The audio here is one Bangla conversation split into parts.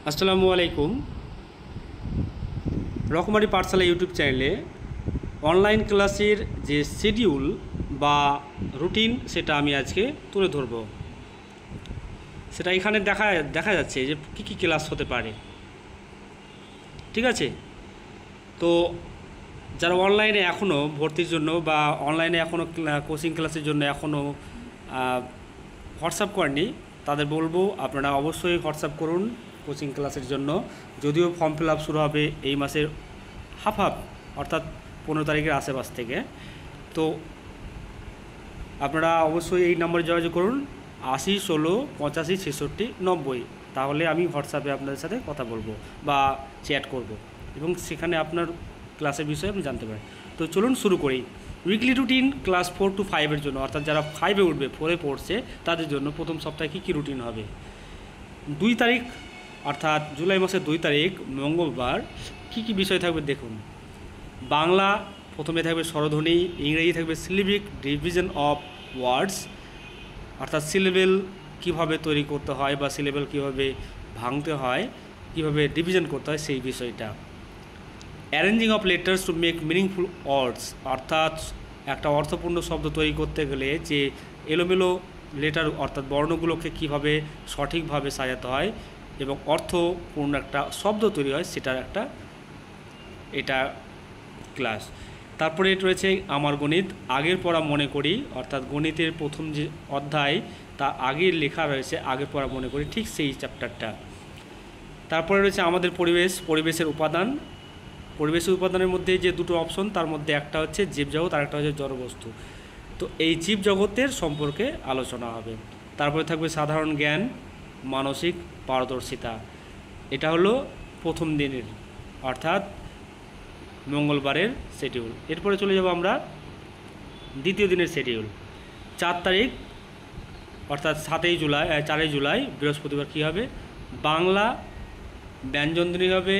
আসসালামু আলাইকুম। রকমারি পাঠশালা ইউটিউব চ্যানেলে অনলাইন ক্লাসের যে শিডিউল বা রুটিন সেটা আমি আজকে তুলে ধরব। সেটা এখানে দেখা যাচ্ছে যে কী ক্লাস হতে পারে। ঠিক আছে, তো যারা অনলাইনে এখনও ভর্তির জন্য বা অনলাইনে এখনও কোচিং ক্লাসের জন্য এখনও হোয়াটসঅ্যাপ করেননি, তাদের বলবো আপনারা অবশ্যই হোয়াটসঅ্যাপ করুন কোচিং ক্লাসের জন্য। যদিও ফর্ম ফিল আপ শুরু হবে এই মাসের হাফ অর্থাৎ 15 তারিখের আশেপাশ থেকে। তো আপনারা অবশ্যই এই নম্বরে যোগাযোগ করুন 80 16 85 66 90। তাহলে আমি হোয়াটসঅ্যাপে আপনাদের সাথে কথা বলবো বা চ্যাট করব এবং সেখানে আপনার ক্লাসের বিষয়ে আপনি জানতে পারেন। তো চলুন শুরু করি। উইকলি রুটিন ক্লাস 4 to 5-এর জন্য, অর্থাৎ যারা 5-এ উঠবে, 4-এ পড়ছে তাদের জন্য প্রথম সপ্তাহে কী রুটিন হবে। 2 তারিখ অর্থাৎ জুলাই মাসের 2 তারিখ মঙ্গলবার কী বিষয় থাকবে দেখুন। বাংলা প্রথমে থাকবে স্বরধ্বনি, ইংরেজি থাকবে সিলেবিক ডিভিশন অফ ওয়ার্ডস, অর্থাৎ সিলেবেল কীভাবে তৈরি করতে হয় বা সিলেবেল কীভাবে ভাঙতে হয়, কীভাবে ডিভিশন করতে হয় সেই বিষয়টা। Arranging of letters to make meaningful ওয়ার্ডস, অর্থাৎ একটা অর্থপূর্ণ শব্দ তৈরি করতে গেলে যে এলোমেলো লেটার অর্থাৎ বর্ণগুলোকে কীভাবে সঠিকভাবে সাজাতে হয় এবং অর্থপূর্ণ একটা শব্দ তৈরি হয় সেটার এটা ক্লাস। তারপরে রয়েছে আমার গণিত, আগের পড়া মনে করি, অর্থাৎ গণিতের প্রথম যে অধ্যায় তা আগের লেখা রয়েছে, আগের পড়া মনে করি, ঠিক সেই চ্যাপ্টারটা। তারপরে রয়েছে আমাদের পরিবেশের উপাদান। পরিবেশের উপাদানের মধ্যে যে দুটো অপশন, তার মধ্যে একটা হচ্ছে জীবজগৎ আর একটা হচ্ছে জড়বস্তু। তো এই জীবজগতের সম্পর্কে আলোচনা হবে। তারপরে থাকবে সাধারণ জ্ঞান, মানসিক পারদর্শিতা। এটা হলো প্রথম দিনের অর্থাৎ মঙ্গলবারের শিডিউল। এরপরে চলে যাব আমরা দ্বিতীয় দিনের শিডিউল। 4 তারিখ অর্থাৎ 4 জুলাই বৃহস্পতিবার কী হবে, বাংলা ব্যঞ্জনধ্বনি হবে,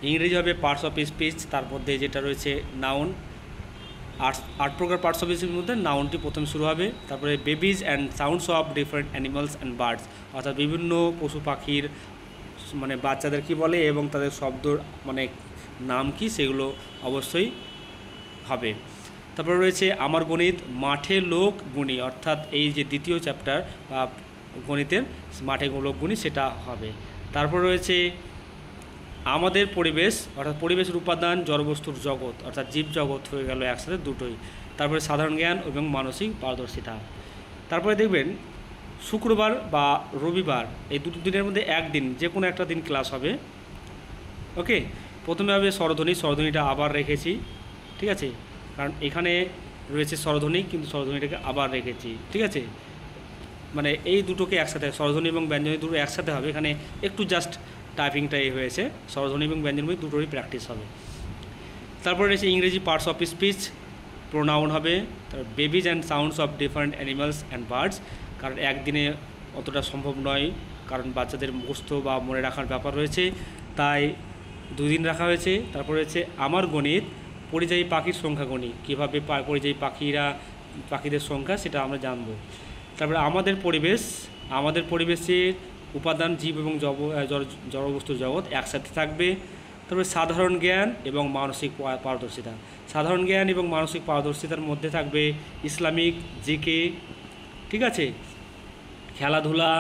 ইংরেজি হবে পার্টস অফ স্পিচ, তার মধ্যে যেটা রয়েছে নাউন, 8 প্রকার পার্টস অফ স্পিচের মধ্যে নাউনটি প্রথম শুরু হবে। তারপরে babies and sounds of different animals and birds, অর্থাৎ বিভিন্ন পশু পাখির মানে বাচ্চাদের কী বলে এবং তাদের শব্দর মানে নাম কি সেগুলো অবশ্যই হবে। তারপরে রয়েছে আমার গণিত, মাঠে লোক গুণী, অর্থাৎ এই যে দ্বিতীয় চ্যাপ্টার বা গণিতের মাঠে লোক গুণী সেটা হবে। তারপর রয়েছে আমাদের পরিবেশ, অর্থাৎ পরিবেশের উপাদান, জড়বস্তুর জগৎ, অর্থাৎ জীব জগৎ হয়ে গেল একসাথে দুটোই। তারপরে সাধারণ জ্ঞান এবং মানসিক পারদর্শিতা। তারপরে দেখবেন শুক্রবার বা রবিবার এই দুটো দিনের মধ্যে একদিন যে কোনো একটা দিন ক্লাস হবে। ওকে, প্রথমে হবে স্বরধ্বনিটা আবার রেখেছি, ঠিক আছে, কারণ এখানে রয়েছে স্বরধ্বনি কিন্তু স্বরধ্বনিটাকে আবার রেখেছি, ঠিক আছে, মানে এই দুটোকে একসাথে স্বরধ্বনি এবং ব্যঞ্জনী দুটো একসাথে হবে। এখানে একটু জাস্ট টাইপিংটাই হয়েছে, স্বরধ্বনি এবং ব্যঞ্জনী দুটোরই প্র্যাকটিস হবে। তারপরে রয়েছে ইংরেজি পার্টস অফ স্পিচ, প্রোনাউন হবে, তারপর babies and sounds of different animals and birds, কারণ একদিনে অতটা সম্ভব নয়, কারণ বাচ্চাদের মুখস্থ বা মনে রাখার ব্যাপার রয়েছে, তাই 2 দিন রাখা হয়েছে। তারপরে হচ্ছে আমার গণিত, পরিযায়ী পাখির সংখ্যা গণি, কীভাবে পরিযায়ী পাখিদের সংখ্যা সেটা আমরা জানব। তারপরে আমাদের পরিবেশের উপাদান, জীব এবং জড়বস্তুর জগৎ একসাথে থাকবে। তারপরে সাধারণ জ্ঞান এবং মানসিক পারদর্শিতা। সাধারণ জ্ঞান এবং মানসিক পারদর্শিতার মধ্যে থাকবে ইসলামিক জিকে, ঠিক আছে, খেলাধুলা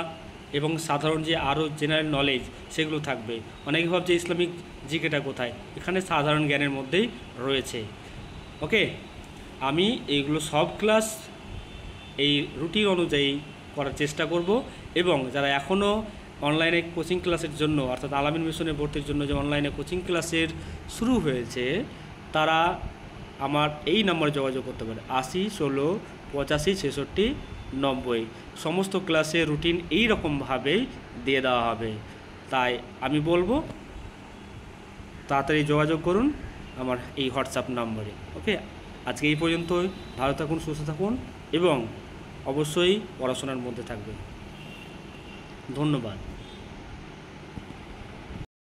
এবং সাধারণ যে আরও জেনারেল নলেজ সেগুলো থাকবে। অনেকে ভাবছে ইসলামিক জিকেটা কোথায়, এখানে সাধারণ জ্ঞানের মধ্যেই রয়েছে। ওকে, আমি এইগুলো সব ক্লাস এই রুটিন অনুযায়ী করার চেষ্টা করব এবং যারা এখনও অনলাইনে কোচিং ক্লাসের জন্য অর্থাৎ আলামিন মিশনে ভর্তির জন্য যে অনলাইনে কোচিং ক্লাসের শুরু হয়েছে তারা আমার এই নম্বরে যোগাযোগ করতে পারে 80 16 85 66 90। সমস্ত ক্লাসের রুটিন এই রকমভাবেই দিয়ে দেওয়া হবে, তাই আমি বলবো তাড়াতাড়ি যোগাযোগ করুন আমার এই হোয়াটসঅ্যাপ নম্বরে। ওকে, আজকে এই পর্যন্তই। ভালো থাকুন, সুস্থ থাকুন এবং অবশ্যই পড়াশোনার মধ্যে থাকবেন। ধন্যবাদ।